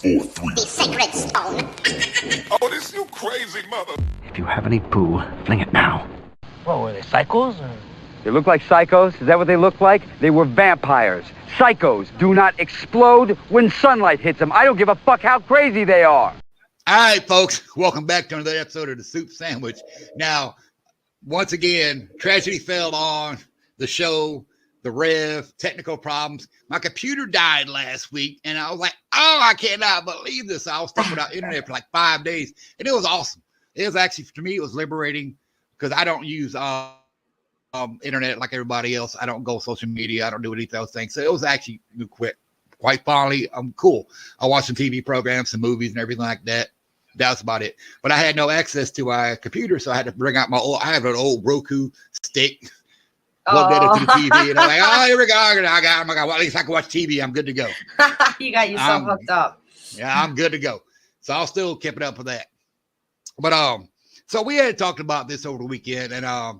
The sacred stone. Oh, this you crazy mother. If you have any poo, fling it now. What, were they psychos? Or? They look like psychos? Is that what they look like? They were vampires. Psychos do not explode when sunlight hits them. I don't give a fuck how crazy they are. All right, folks, welcome back to another episode of The Soup Sandwich. Now, once again, tragedy fell on the show, the Rev, technical problems. My computer died last week, and I was like, oh, I cannot believe this. I was stuck without internet for like 5 days, and it was awesome. It was actually, to me, it was liberating because I don't use internet like everybody else. I don't go social media. I don't do any of those things. So it was actually quite finally cool. I watched some TV programs, some movies, and everything like that. That was about it. But I had no access to my computer, so I had to bring out I have an old Roku stick. Plugged that into the TV, and I'm like, oh, here we go. I got, well, at least I can watch TV. I'm good to go. You got yourself hooked up. Yeah, I'm good to go. So I'll still keep it up with that. But so we had talked about this over the weekend, and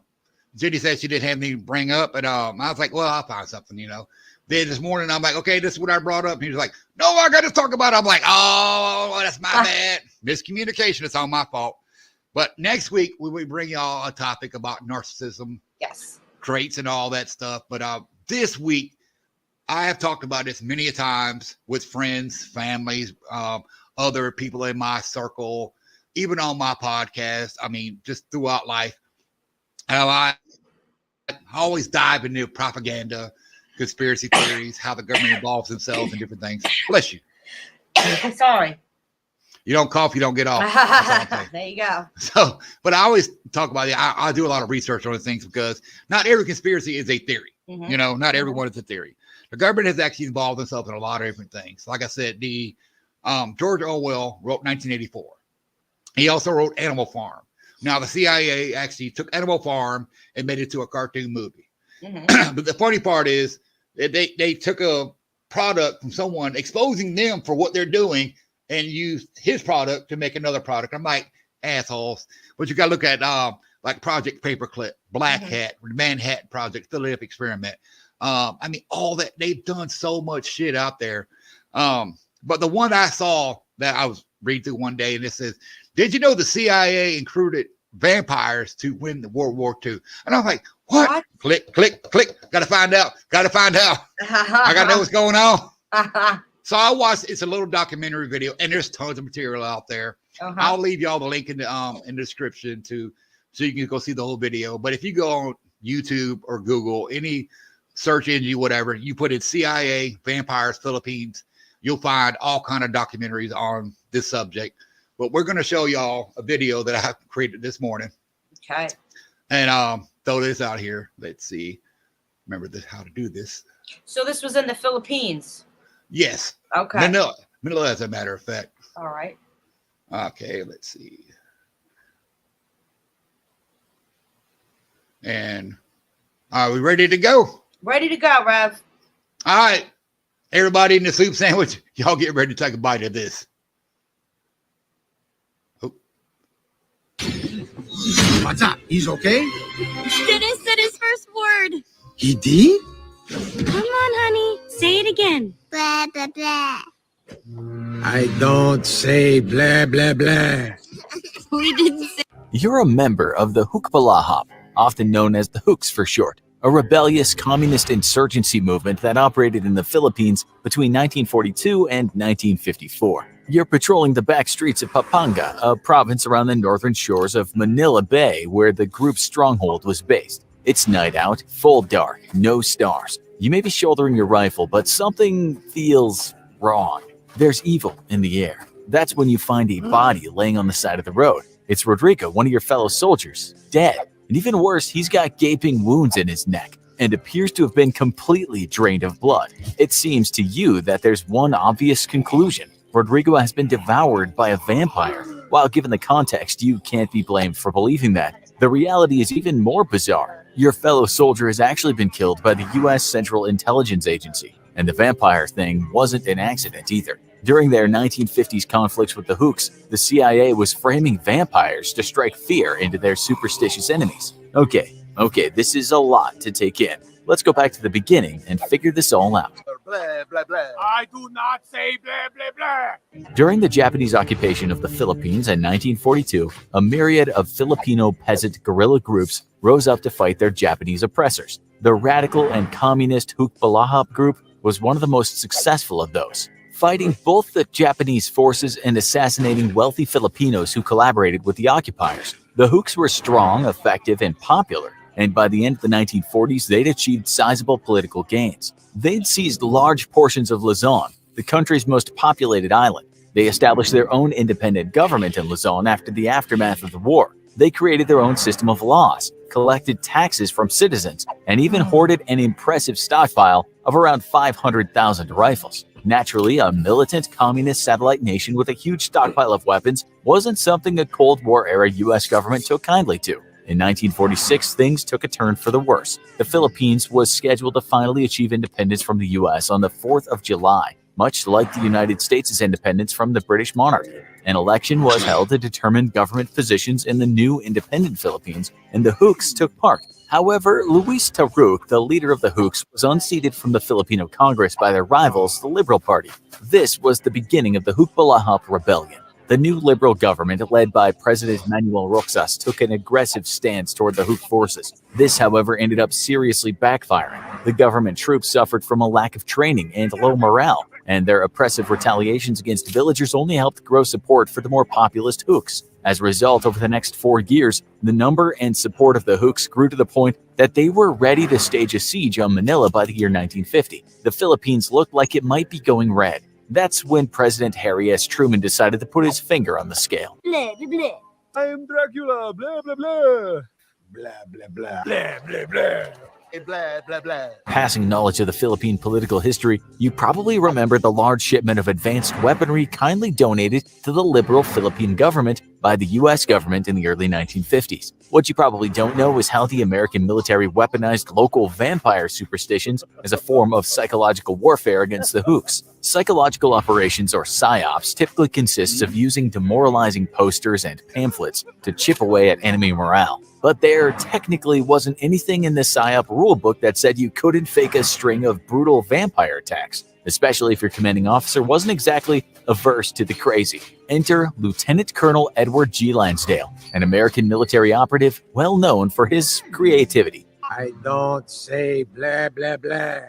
Jenny said she didn't have anything to bring up, and I was like, well, I'll find something, you know. Then this morning I'm like, okay, this is what I brought up. And he was like, no, I got to talk about it. I'm like, oh, that's my bad. Miscommunication. It's all my fault. But next week we will bring y'all a topic about narcissism. Yes. Traits and all that stuff. But this week I have talked about this many a times with friends, families, other people in my circle, even on my podcast. I mean, just throughout life. How I always dive into propaganda, conspiracy theories, how the government involves themselves in different things. Bless you. I'm sorry. You don't cough, you don't get off. There you go. So, but I always talk about it. I do a lot of research on the things because not every conspiracy is a theory. Mm-hmm. You know, not everyone is a theory. The government has actually involved themselves in a lot of different things. Like I said, the George Orwell wrote 1984. He also wrote Animal Farm. Now, the CIA actually took Animal Farm and made it to a cartoon movie. Mm-hmm. But the funny part is that they took a product from someone, exposing them for what they're doing, and used his product to make another product. I'm like, assholes. But you got to look at like Project Paperclip, Black Hat, Manhattan Project, Philadelphia Experiment. I mean, all that. They've done so much shit out there. But the one I saw that I was reading through one day, and it says, did you know the CIA included vampires to win the World War II? And I was like, what? Click, click, click. Got to find out. I got to know what's going on. So I watched, it's a little documentary video, and there's tons of material out there. I'll leave y'all the link in the description so you can go see the whole video. But if you go on YouTube or Google, any search engine, whatever, you put in CIA, vampires, Philippines, you'll find all kind of documentaries on this subject. But we're going to show y'all a video that I created this morning. Okay. And throw this out here. Let's see. Remember how to do this. So this was in the Philippines. Yes. Okay. Manila, as a matter of fact. All right. Okay, let's see. And are we ready to go? Ready to go, Rev. All right. Everybody in the soup sandwich, y'all get ready to take a bite of this. Oh. What's up? He's okay? Dennis said his first word. He did? Come on, honey. Say it again. Blah, blah, blah. I don't say blah, blah, blah. We didn't say. You're a member of the Hukbalahap, often known as the Hooks for short, a rebellious communist insurgency movement that operated in the Philippines between 1942 and 1954. You're patrolling the back streets of Pampanga, a province around the northern shores of Manila Bay where the group's stronghold was based. It's night out, full dark, no stars. You may be shouldering your rifle, but something feels wrong. There's evil in the air. That's when you find a body laying on the side of the road. It's Rodrigo, one of your fellow soldiers, dead. And even worse, he's got gaping wounds in his neck and appears to have been completely drained of blood. It seems to you that there's one obvious conclusion. Rodrigo has been devoured by a vampire. While given the context, you can't be blamed for believing that. The reality is even more bizarre. Your fellow soldier has actually been killed by the U.S. Central Intelligence Agency, and the vampire thing wasn't an accident either. During their 1950s conflicts with the Hooks, the CIA was framing vampires to strike fear into their superstitious enemies. Okay, this is a lot to take in. Let's go back to the beginning and figure this all out. Blah, blah, blah. I do not say blah, blah, blah. During the Japanese occupation of the Philippines in 1942, a myriad of Filipino peasant guerrilla groups rose up to fight their Japanese oppressors. The radical and communist Hukbalahap group was one of the most successful of those, fighting both the Japanese forces and assassinating wealthy Filipinos who collaborated with the occupiers. The Hooks were strong, effective, and popular, and by the end of the 1940s, they'd achieved sizable political gains. They'd seized large portions of Luzon, the country's most populated island. They established their own independent government in Luzon after the aftermath of the war. They created their own system of laws, collected taxes from citizens, and even hoarded an impressive stockpile of around 500,000 rifles. Naturally, a militant communist satellite nation with a huge stockpile of weapons wasn't something a Cold War-era U.S. government took kindly to. In 1946, things took a turn for the worse. The Philippines was scheduled to finally achieve independence from the U.S. on the 4th of July, much like the United States' independence from the British monarchy. An election was held to determine government positions in the new independent Philippines, and the Hooks took part. However, Luis Taruc, the leader of the Hooks, was unseated from the Filipino Congress by their rivals, the Liberal Party. This was the beginning of the Hukbalahap Rebellion. The new Liberal government, led by President Manuel Roxas, took an aggressive stance toward the Hook forces. This, however, ended up seriously backfiring. The government troops suffered from a lack of training and low morale, and their oppressive retaliations against villagers only helped grow support for the more populist Hooks. As a result, over the next 4 years, the number and support of the Hooks grew to the point that they were ready to stage a siege on Manila by the year 1950. The Philippines looked like it might be going red. That's when President Harry S. Truman decided to put his finger on the scale. Blah, blah, blah. I am Dracula, blah, blah, blah. Blah, blah, blah. Blah, blah, blah. Blah, blah, blah. Passing knowledge of the Philippine political history, you probably remember the large shipment of advanced weaponry kindly donated to the liberal Philippine government by the U.S. government in the early 1950s. What you probably don't know is how the American military weaponized local vampire superstitions as a form of psychological warfare against the Hooks. Psychological operations, or PSYOPs, typically consists of using demoralizing posters and pamphlets to chip away at enemy morale. But there technically wasn't anything in the PSYOP rulebook that said you couldn't fake a string of brutal vampire attacks, especially if your commanding officer wasn't exactly averse to the crazy. Enter Lieutenant Colonel Edward G. Lansdale, an American military operative well known for his creativity. I don't say blah, blah, blah.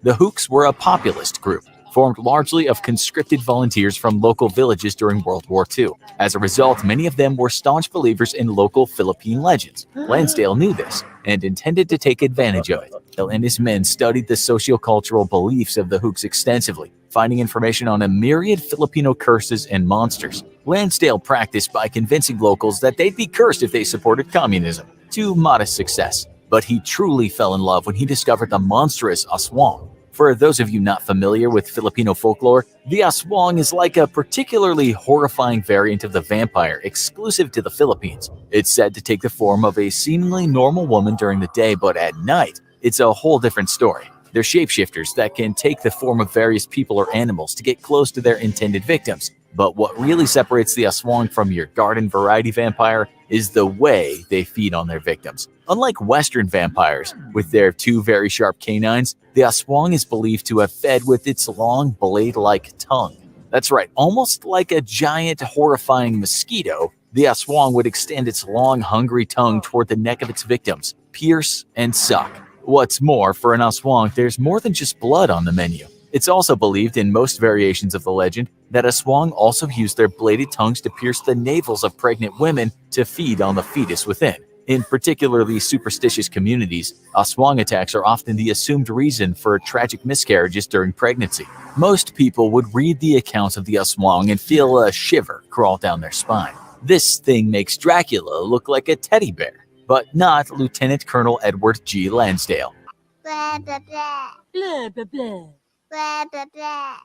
The Hooks were a populist group, formed largely of conscripted volunteers from local villages during World War II. As a result, many of them were staunch believers in local Philippine legends. Lansdale knew this and intended to take advantage of it. He and his men studied the sociocultural beliefs of the Hooks extensively, finding information on a myriad Filipino curses and monsters. Lansdale practiced by convincing locals that they'd be cursed if they supported communism, to modest success. But he truly fell in love when he discovered the monstrous aswang. For those of you not familiar with Filipino folklore, the aswang is like a particularly horrifying variant of the vampire exclusive to the Philippines. It's said to take the form of a seemingly normal woman during the day, but at night, it's a whole different story. They're shapeshifters that can take the form of various people or animals to get close to their intended victims. But what really separates the aswang from your garden variety vampire is the way they feed on their victims. Unlike Western vampires, with their 2 very sharp canines, the aswang is believed to have fed with its long blade-like tongue. That's right, almost like a giant, horrifying mosquito, the aswang would extend its long, hungry tongue toward the neck of its victims, pierce and suck. What's more, for an aswang, there's more than just blood on the menu. It's also believed in most variations of the legend that aswang also use their bladed tongues to pierce the navels of pregnant women to feed on the fetus within. In particularly superstitious communities, aswang attacks are often the assumed reason for tragic miscarriages during pregnancy. Most people would read the accounts of the aswang and feel a shiver crawl down their spine. This thing makes Dracula look like a teddy bear, but not Lieutenant Colonel Edward G. Lansdale. Blah, blah, blah. Blah, blah, blah. Blah, blah, blah.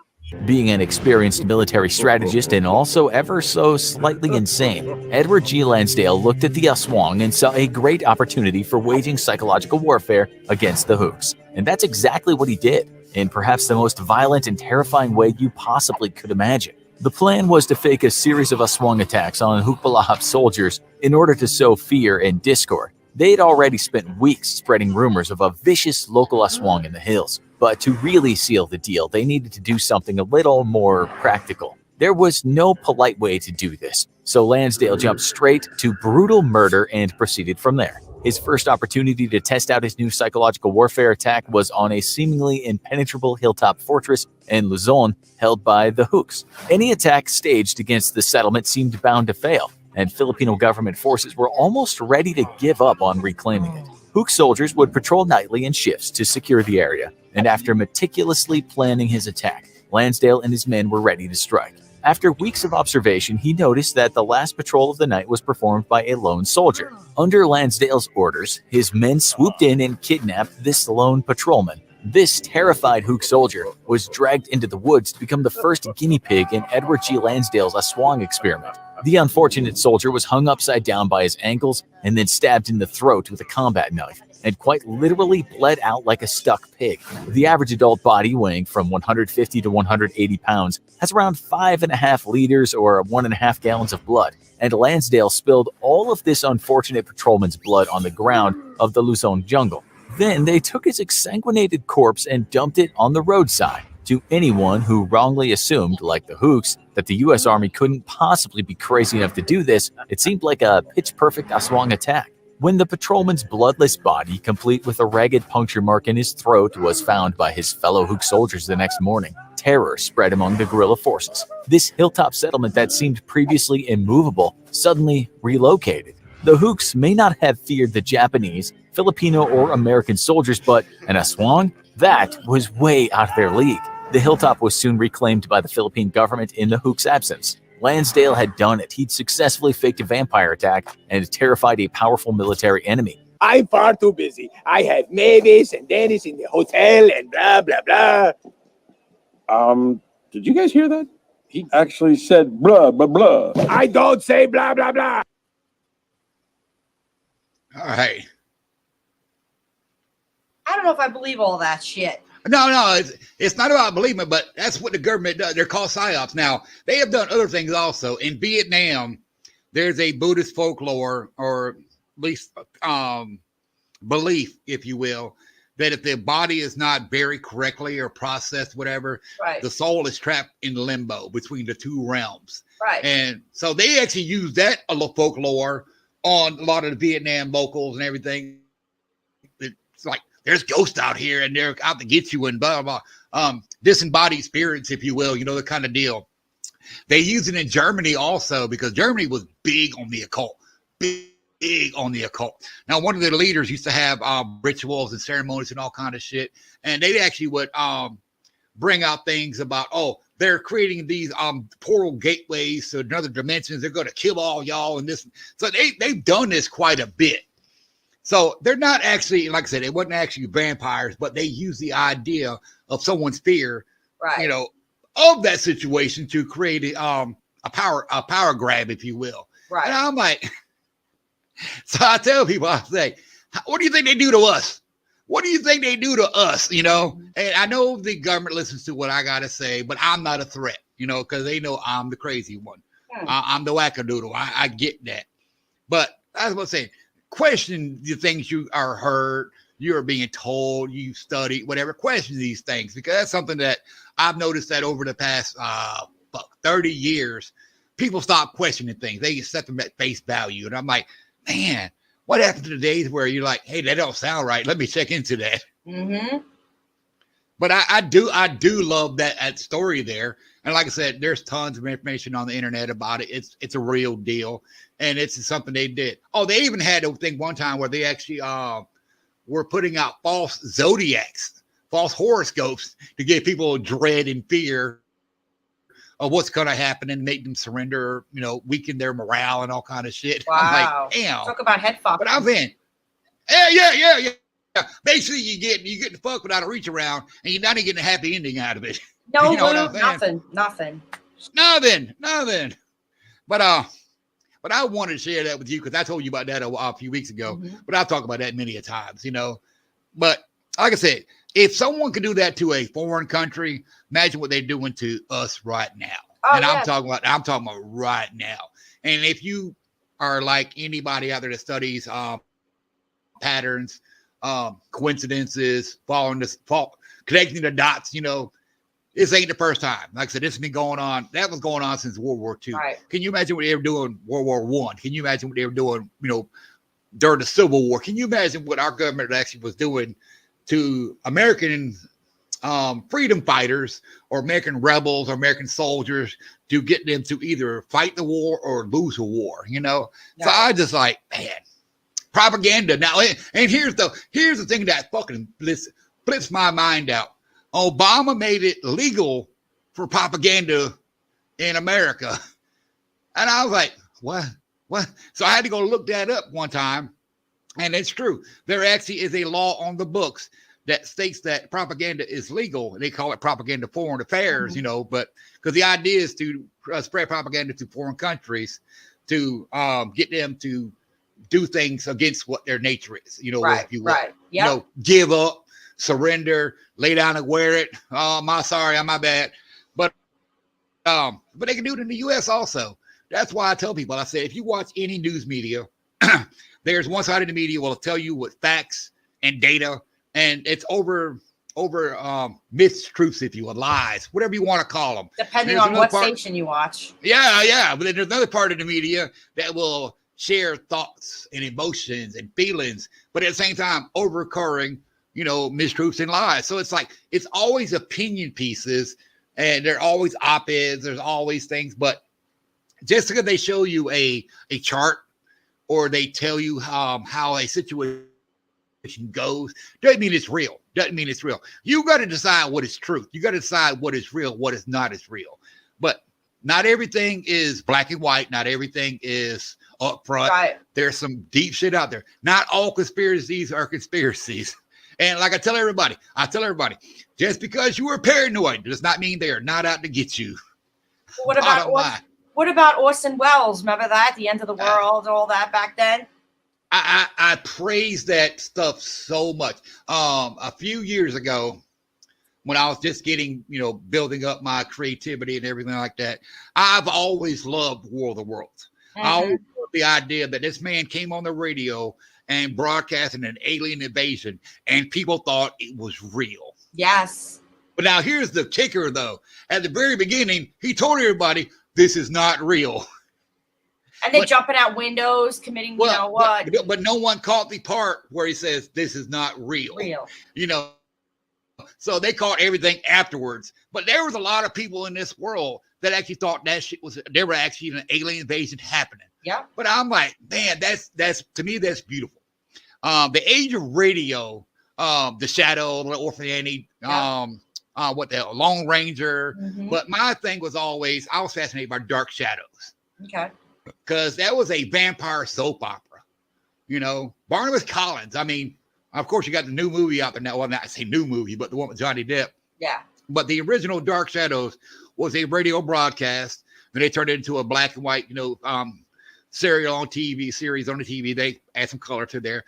Being an experienced military strategist and also ever so slightly insane, Edward G. Lansdale looked at the aswang and saw a great opportunity for waging psychological warfare against the Hooks. And that's exactly what he did, in perhaps the most violent and terrifying way you possibly could imagine. The plan was to fake a series of aswang attacks on Hukbalahap soldiers in order to sow fear and discord. They'd already spent weeks spreading rumors of a vicious local aswang in the hills. But to really seal the deal, they needed to do something a little more practical. There was no polite way to do this, so Lansdale jumped straight to brutal murder and proceeded from there. His first opportunity to test out his new psychological warfare attack was on a seemingly impenetrable hilltop fortress in Luzon held by the Hooks. Any attack staged against the settlement seemed bound to fail, and Filipino government forces were almost ready to give up on reclaiming it. Hook soldiers would patrol nightly in shifts to secure the area, and after meticulously planning his attack, Lansdale and his men were ready to strike. After weeks of observation, he noticed that the last patrol of the night was performed by a lone soldier. Under Lansdale's orders, his men swooped in and kidnapped this lone patrolman. This terrified Hook soldier was dragged into the woods to become the first guinea pig in Edward G. Lansdale's Aswang experiment. The unfortunate soldier was hung upside down by his ankles and then stabbed in the throat with a combat knife, and quite literally bled out like a stuck pig. The average adult body, weighing from 150 to 180 pounds, has around 5.5 liters or 1.5 gallons of blood, and Lansdale spilled all of this unfortunate patrolman's blood on the ground of the Luzon jungle. Then they took his exsanguinated corpse and dumped it on the roadside. To anyone who wrongly assumed, like the Hooks, that the U.S. Army couldn't possibly be crazy enough to do this, it seemed like a pitch-perfect Aswang attack. When the patrolman's bloodless body, complete with a ragged puncture mark in his throat, was found by his fellow Hook soldiers the next morning, terror spread among the guerrilla forces. This hilltop settlement that seemed previously immovable suddenly relocated. The Hooks may not have feared the Japanese, Filipino, or American soldiers, but an Aswang? That was way out of their league. The hilltop was soon reclaimed by the Philippine government in the Hooks' absence. Lansdale had done it. He'd successfully faked a vampire attack and terrified a powerful military enemy. I'm far too busy. I have Mavis and Dennis in the hotel and blah, blah, blah. Did you guys hear that? He actually said blah, blah, blah. I don't say blah, blah, blah. All right. I don't know if I believe all that shit. No, it's not about believing it, but that's what the government does. They're called psyops. Now, they have done other things also. In Vietnam, there's a Buddhist folklore, or at least belief, if you will, that if the body is not buried correctly or processed, whatever, Right. the soul is trapped in limbo between the two realms. Right. And so they actually use that folklore on a lot of the Vietnam locals and everything. It's like, there's ghosts out here and they're out to get you and blah, blah, blah. Disembodied spirits, if you will, the kind of deal. They use it in Germany also, because Germany was big on the occult, big on the occult. Now, one of the leaders used to have rituals and ceremonies and all kind of shit. And they actually would bring out things about, they're creating these portal gateways to another dimensions. They're going to kill all y'all and this. So they've done this quite a bit. So they're not actually, like I said, it wasn't actually vampires, but they use the idea of someone's fear, Right. Of that situation to create a power grab, if you will. Right. And I'm like, so I tell people, I say, what do you think they do to us? What do you think they do to us? And I know the government listens to what I got to say, but I'm not a threat, because they know I'm the crazy one. I'm the wackadoodle. I get that. But that's what I'm saying. Question the things you are heard, you are being told, you study, whatever. Question these things, because that's something that I've noticed that over the past 30 years, people stop questioning things. They set them at face value. And I'm like, man, what happened to the days where you're like, hey, that don't sound right. Let me check into that. Mm-hmm. But I do love that story there. And like I said, there's tons of information on the internet about it. It's a real deal. And it's something they did. Oh, they even had a thing one time where they actually were putting out false zodiacs, false horoscopes to give people dread and fear of what's going to happen and make them surrender, weaken their morale and all kind of shit. Wow. I'm like, damn. Talk about head fuck. But I'm saying, yeah. Basically, you get the fuck without a reach around, and you're not even getting a happy ending out of it. No, You know what I'm saying? nothing. Nothing. But I wanted to share that with you because I told you about that a few weeks ago. Mm-hmm. But I've talked about that many a times, But like I said, if someone could do that to a foreign country, imagine what they're doing to us right now. Oh, and yeah. I'm talking about right now. And if you are like anybody out there that studies patterns, coincidences, connecting the dots, this ain't the first time. Like I said, this has been going on. That was going on since World War II. Right. Can you imagine what they were doing World War I? Can you imagine what they were doing, during the Civil War? Can you imagine what our government actually was doing to American freedom fighters or American rebels or American soldiers to get them to either fight the war or lose a war, So I just like, man, propaganda. Now, and here's the thing that fucking flips my mind out. Obama made it legal for propaganda in America. And I was like, what? So I had to go look that up one time. And it's true. There actually is a law on the books that states that propaganda is legal. They call it propaganda foreign affairs, but because the idea is to spread propaganda to foreign countries to get them to do things against what their nature is, right, if you will. Right. Yep. Give up, surrender, lay down and wear it. Oh, my bad. But they can do it in the US also. That's why I tell people, I say, if you watch any news media, there's one side of the media will tell you with facts and data, and it's over myths, truths, if you will, lies, whatever you want to call them. Depending on what station you watch. Yeah. But then there's another part of the media that will share thoughts and emotions and feelings, but at the same time, overcurring, mistruths and lies. So it's like, it's always opinion pieces, and they're always op-eds. There's always things, but just because they show you a chart or they tell you how a situation goes, doesn't mean it's real. You got to decide what is truth. You got to decide what is real, what is not as real. But not everything is black and white. Not everything is upfront. Right. There's some deep shit out there. Not all conspiracies are conspiracies. And like I tell everybody, just because you are paranoid does not mean they are not out to get you. What about Orson Welles? Remember that? The end of the world, all that back then? I praise that stuff so much. A few years ago, when I was just getting, building up my creativity and everything like that, I've always loved War of the Worlds. Mm-hmm. I always loved the idea that this man came on the radio and broadcasting an alien invasion, and people thought it was real. Yes. But now here's the kicker, though. At the very beginning, he told everybody, this is not real. And they're jumping out windows, committing, what? But no one caught the part where he says, this is not real. So they caught everything afterwards. But there was a lot of people in this world that actually thought that shit there were actually an alien invasion happening. Yeah. But I'm like, man, that's to me, that's beautiful. The age of radio, The Shadow, The Orphan Annie, Lone Ranger. Mm-hmm. But my thing was always, I was fascinated by Dark Shadows. Okay. Because that was a vampire soap opera. Barnabas Collins. I mean, of course, you got the new movie out there now. Well, not say new movie, but the one with Johnny Depp. Yeah. But the original Dark Shadows was a radio broadcast. Then they turned it into a black and white, serial on TV, series on the TV. They add some color to there.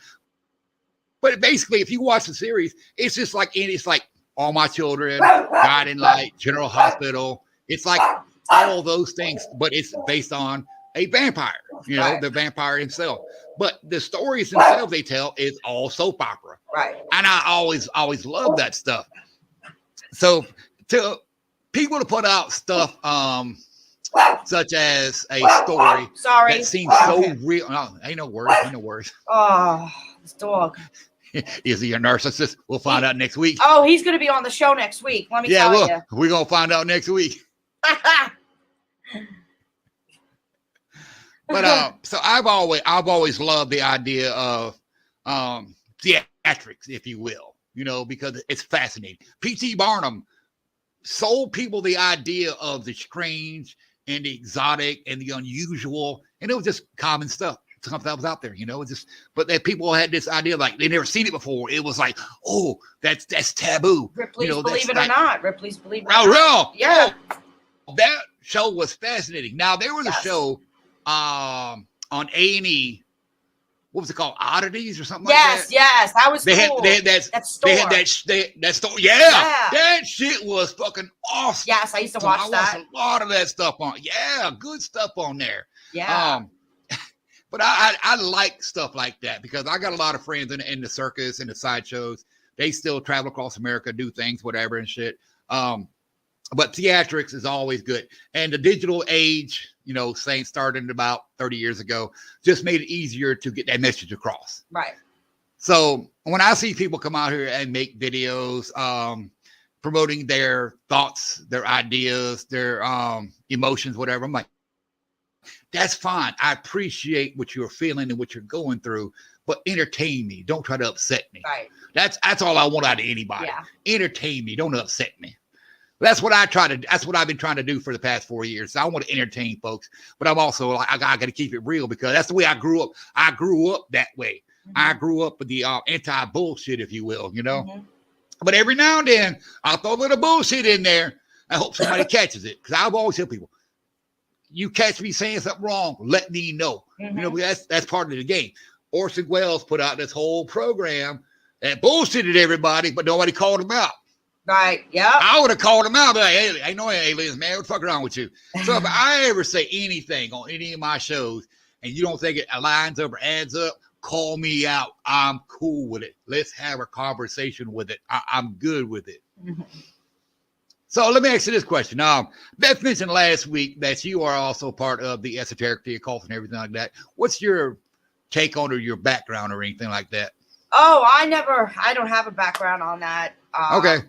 But basically, if you watch the series, it's just like All My Children, Guiding Light, General Hospital. It's like all those things, but it's based on a vampire, the vampire himself. But the stories themselves they tell is all soap opera. Right. And I always love that stuff. So to people to put out stuff such as a story that seems so real. No, ain't no words. Oh, this dog. Is he a narcissist? We'll find out next week. Oh, he's going to be on the show next week. Let me tell you. We're going to find out next week. But so I've always loved the idea of theatrics, if you will, because it's fascinating. P.T. Barnum sold people the idea of the strange and the exotic and the unusual, and it was just common stuff. Something that was out there, but that people had this idea like they never seen it before. It was like, oh, that's taboo. Ripley's Believe It or Not. Ripley's Believe It or Not. Oh, real? Yeah. Oh, that show was fascinating. Now there was a show on A&E. What was it called? Oddities or something like that? Yes, that was cool. They had that store. Yeah, that shit was fucking awesome. Yes, I used to watch that. I watched a lot of that stuff on. Yeah, good stuff on there. Yeah. But I like stuff like that because I got a lot of friends in the circus and the sideshows They still travel across America, do things, whatever and shit. But theatrics is always good. And the digital age, saying started about 30 years ago, just made it easier to get that message across. Right. So when I see people come out here and make videos, promoting their thoughts, their ideas, their emotions, whatever, I'm like, that's fine. I appreciate what you're feeling and what you're going through, but entertain me. Don't try to upset me. Right. That's all I want out of anybody. Yeah. Entertain me. Don't upset me. That's what I've been trying to do for the past 4 years. So I want to entertain folks, but I'm also like, I got to keep it real because that's the way I grew up. I grew up that way. Mm-hmm. I grew up with the anti-bullshit, if you will, Mm-hmm. But every now and then I'll throw a little bullshit in there. I hope somebody catches it. Because I've always tell people, you catch me saying something wrong, let me know. Mm-hmm. That's part of the game. Orson Welles put out this whole program that bullshitted everybody, but nobody called him out. Right. Yeah. I would have called him out, but like, hey, ain't no aliens, man. What the fuck wrong with you? So if I ever say anything on any of my shows and you don't think it aligns up or adds up, call me out. I'm cool with it. Let's have a conversation with it. I'm good with it. Mm-hmm. So let me ask you this question. Beth mentioned last week that you are also part of the esoteric, the occult, and everything like that. What's your take on or your background or anything like that? Oh, I don't have a background on that. Okay.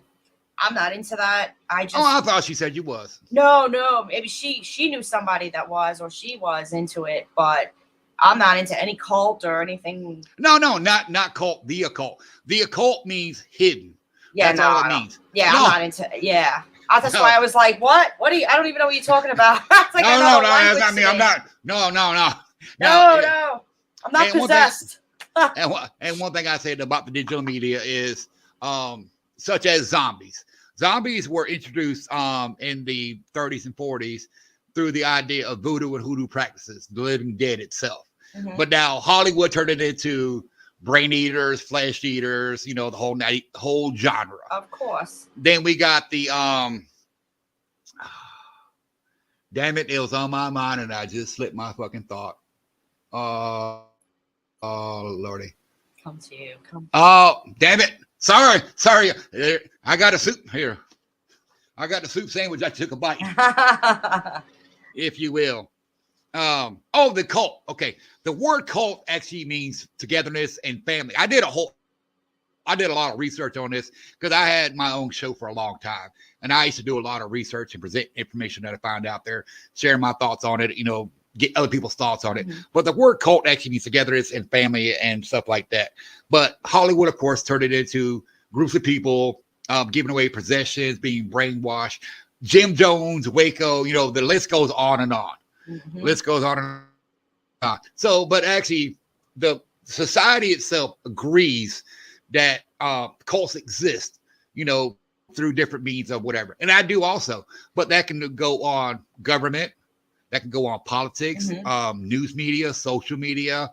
I'm not into that. I thought she said you was. No. Maybe she knew somebody that was, or she was into it, but I'm not into any cult or anything. No, not cult. The occult. The occult means hidden. Yeah, that's all it means. Yeah, no. I'm not into. Yeah, that's why I was like, "What? What are you? I don't even know what you're talking about." It's like no. I mean, I'm not. No. No. I'm not possessed. And one thing I said about the digital media is, such as zombies. Zombies were introduced in the 30s and 40s through the idea of voodoo and hoodoo practices, the living dead itself. Mm-hmm. But now Hollywood turned it into brain eaters, flesh eaters, the whole genre. Of course. Then we got the damn it was on my mind and I just slipped my fucking thought. Oh Lordy. Come to you. Oh, damn it. Sorry. I got a soup here. I got the soup sandwich. I took a bite, if you will. The cult. Okay. The word cult actually means togetherness and family. I did a lot of research on this because I had my own show for a long time. And I used to do a lot of research and present information that I found out there, share my thoughts on it, get other people's thoughts on it. Mm-hmm. But the word cult actually means togetherness and family and stuff like that. But Hollywood, of course, turned it into groups of people giving away possessions, being brainwashed. Jim Jones, Waco, the list goes on and on. Mm-hmm. List goes on and on. So, but actually, the society itself agrees that cults exist, through different means of whatever. And I do also. But that can go on government. That can go on politics, mm-hmm. News media, social media,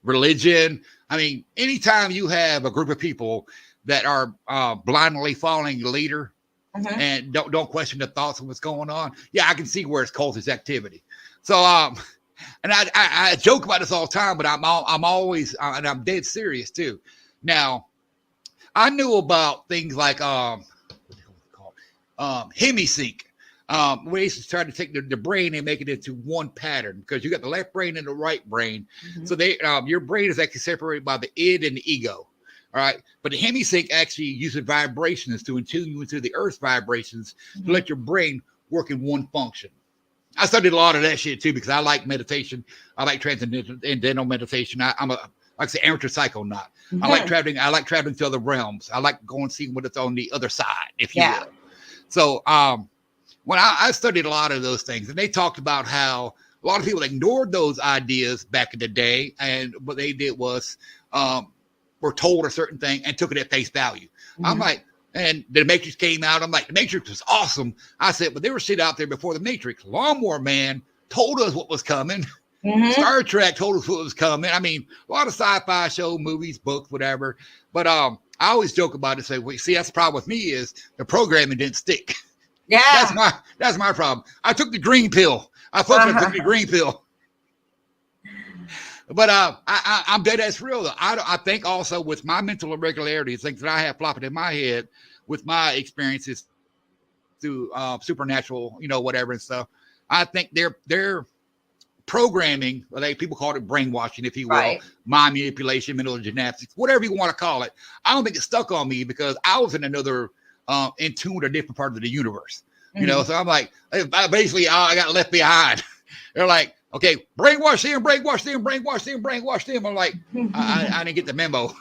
religion. I mean, anytime you have a group of people that are blindly following the leader mm-hmm. and don't question the thoughts of what's going on, yeah, I can see where it's cultist activity. So, and I joke about this all the time, but I'm always, and I'm dead serious too. Now, I knew about things like hemisync. We used to try to take the brain and make it into one pattern because you got the left brain and the right brain. Mm-hmm. So your brain is actually separated by the id and the ego. All right. But the hemisync actually uses vibrations to attune you into the earth's vibrations mm-hmm. to let your brain work in one function. I studied a lot of that shit too because I like meditation. I like transcendental meditation. I'm like I say, amateur psychonaut. Mm-hmm. I like traveling to other realms. I like going and seeing what it's on the other side, if you will. So, when I studied a lot of those things, and they talked about how a lot of people ignored those ideas back in the day, and what they did was were told a certain thing and took it at face value. Mm-hmm. I'm like, and the Matrix came out. I'm like, the Matrix was awesome. I said, but there was shit out there before the Matrix. Lawnmower Man told us what was coming. Mm-hmm. Star Trek told us what was coming. I mean, a lot of sci-fi show, movies, books, whatever. But I always joke about it. Say, well, see, that's the problem with me is the programming didn't stick. Yeah, that's my problem. I took the green pill. I took the green pill. But I'm dead ass real though. I think also with my mental irregularities, things that I have flopping in my head with my experiences through supernatural, whatever and stuff. I think they're programming, people call it brainwashing, if you will, Right. mind manipulation, mental gymnastics, whatever you want to call it. I don't think it stuck on me because I was in another in tune with a different part of the universe. So I'm like, basically, I got left behind. They're like, okay, brainwash them, brainwash them, brainwash them, brainwash them. I'm like, I didn't get the memo.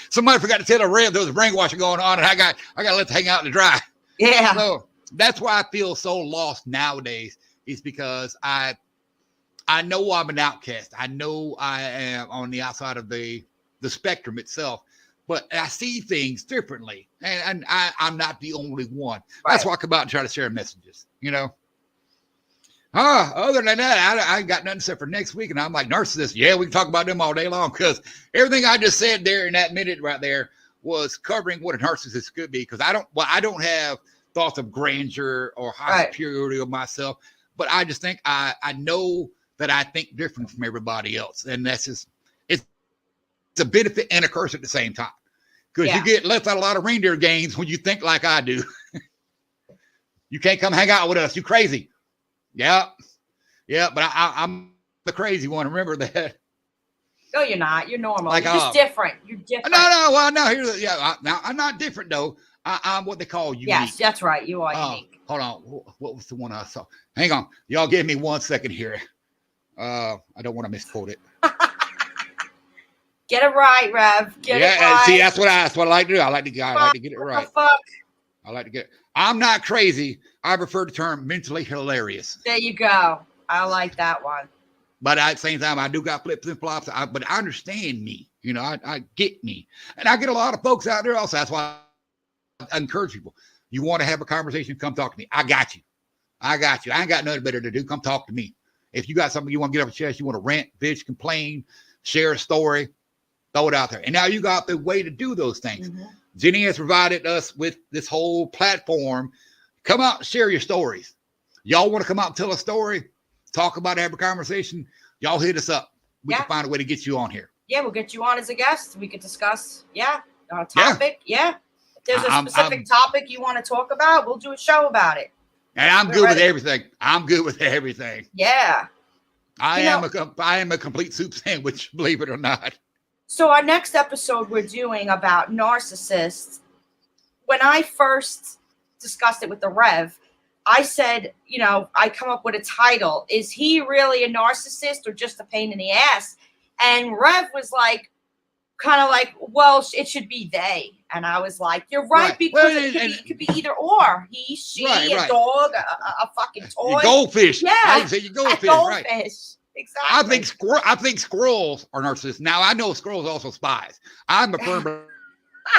Somebody forgot to tell the Rev there was brainwashing going on, and I got left to hang out in the dry. Yeah. So that's why I feel so lost nowadays, is because I know I'm an outcast. I know I am on the outside of the spectrum itself, but I see things differently, and I'm not the only one. Right. That's why I come out and try to share messages, Other than that, I ain't got nothing except for next week, and I'm like, narcissists. Yeah, we can talk about them all day long, because everything I just said there in that minute right there was covering what a narcissist could be. Because I don't have thoughts of grandeur or high superiority of myself, but I just think I know that I think different from everybody else, and that's just it's a benefit and a curse at the same time, because you get left out a lot of reindeer games when you think like I do. You can't come hang out with us. You crazy. Yeah, but I'm the crazy one. Remember that. No, you're not. You're normal. Like, You're just different. You're different. No. Well, no. Now I'm not different though. I'm what they call unique. Yes, that's right. You are unique. Hold on. What was the one I saw? Hang on. Y'all give me 1 second here. I don't want to misquote it. Get it right, Rev. Get it right. See, that's what I like to do. I like to get it right. What the fuck? I like to get. I'm not crazy. I prefer the term mentally hilarious. There you go. I like that one. But at the same time, I do got flips and flops. But I understand me. I get me. And I get a lot of folks out there also. That's why I encourage people. You want to have a conversation, come talk to me. I got you. I ain't got nothing better to do. Come talk to me. If you got something you want to get off your chest, you want to rant, bitch, complain, share a story, throw it out there. And now you got the way to do those things. Mm-hmm. Jenny has provided us with this whole platform. Come out and share your stories. Y'all want to come out and tell a story, talk about it, have a conversation, y'all hit us up. We can find a way to get you on here. Yeah, we'll get you on as a guest. We could discuss, a topic. Yeah. If there's a specific topic you want to talk about, we'll do a show about it. And I'm good with everything. I'm good with everything. Yeah. I am a complete soup sandwich, believe it or not. So our next episode we're doing about narcissists. When I first discussed it with the Rev, I said, I come up with a title. Is he really a narcissist or just a pain in the ass? And Rev was like, kind of like, well, it should be they. And I was like, you're right, because it could be either or. He, she, a dog, a fucking toy. Your goldfish. Yeah. I would say your goldfish, right. Exactly. I think squirrels are narcissists. Now, I know squirrels are also spies. I'm a firm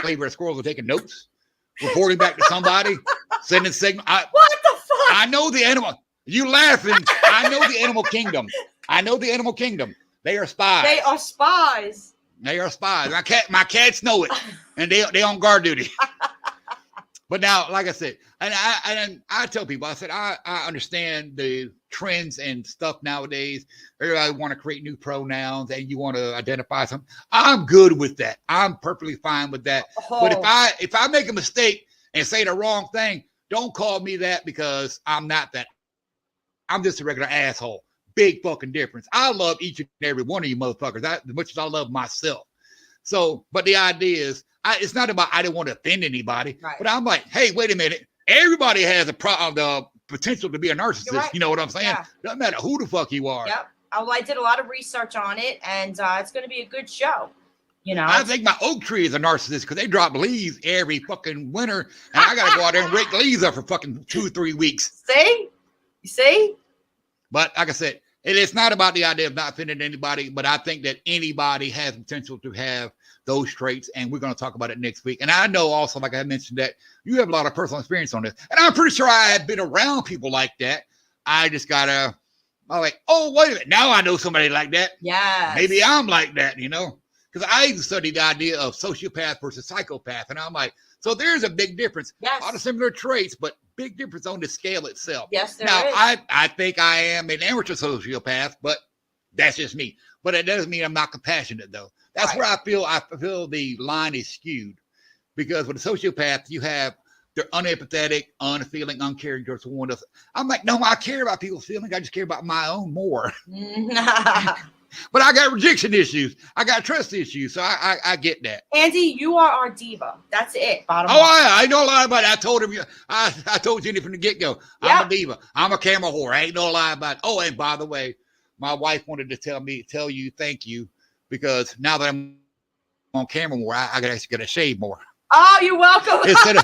believer that squirrels are taking notes, reporting back to somebody, sending signal. What the fuck? I know the animal. You laughing. I know the animal kingdom. They are spies. They are spies. My cats know it, and they on guard duty. But now, like I said, and I tell people, I said, I understand the trends and stuff nowadays. Everybody want to create new pronouns and you want to identify something. I'm good with that. I'm perfectly fine with that. Oh. But if I make a mistake and say the wrong thing, don't call me that, because I'm not that. I'm just a regular asshole. Big fucking difference. I love each and every one of you motherfuckers as much as I love myself. So, but the idea is, it's not about I don't want to offend anybody, but I'm like, hey, wait a minute. Everybody has the potential to be a narcissist. Right. You know what I'm saying? Yeah. Doesn't matter who the fuck you are. Yep. I did a lot of research on it, and it's going to be a good show. I think my oak tree is a narcissist because they drop leaves every fucking winter, and I got to go out there and rake the leaves up for fucking 2-3 weeks. See? You see? But like I said, it's not about the idea of not offending anybody, but I think that anybody has potential to have those traits, and we're going to talk about it next week. And I know also, like I mentioned, that you have a lot of personal experience on this, and I'm pretty sure I have been around people like that. I just I'm like, oh, wait a minute, now I know somebody like that. Yeah, maybe I'm like that, because I even studied the idea of sociopath versus psychopath, and I'm like, so there's a big difference. Yes. A lot of similar traits, but big difference on the scale itself. Yes, there now is. I think I am an amateur sociopath, but That's just me. But it doesn't mean I'm not compassionate, though. That's where I feel the line is skewed. Because with a sociopath, you have they're unempathetic, unfeeling, uncaring towards someone else. I'm like, no, I care about people's feelings. I just care about my own more. But I got rejection issues. I got trust issues. So I get that. Andy, you are our diva. That's it. Bottom line. I don't lie about it. I told him. I told Jenny from the get go. I'm a diva. I'm a camera whore. I ain't no lie about it. Oh, and by the way, my wife wanted to tell you thank you, because now that I'm on camera more, I actually got to shave more. Oh, you're welcome. Instead of,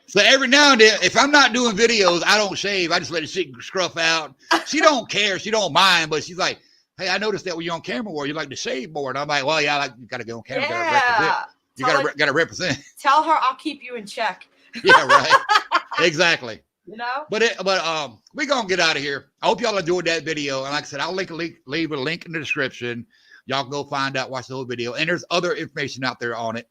so every now and then, if I'm not doing videos, I don't shave. I just let the shit scruff out. She don't care. She don't mind, but she's like, hey, I noticed that when you're on camera more, you like to shave more. And I'm like, well, yeah, you got to go on camera. Yeah. You got to represent. Tell her I'll keep you in check. Yeah, right. Exactly. You know? But we're going to get out of here. I hope y'all enjoyed that video. And like I said, I'll leave a link in the description. Y'all can go find out, watch the whole video. And there's other information out there on it.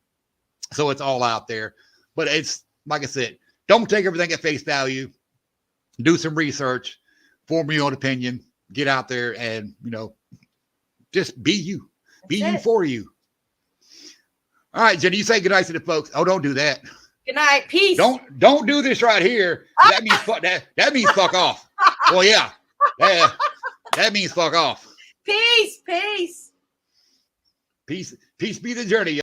So it's all out there. But it's, like I said, don't take everything at face value. Do some research. Form your own opinion. Get out there and, just be you. Be you for you. All right, Jenny, you say goodnight to the folks. Oh, don't do that. Good night. Peace. Don't do this right here. That means that means fuck off. Well, yeah. That means fuck off. Peace. Peace. Peace be the journey.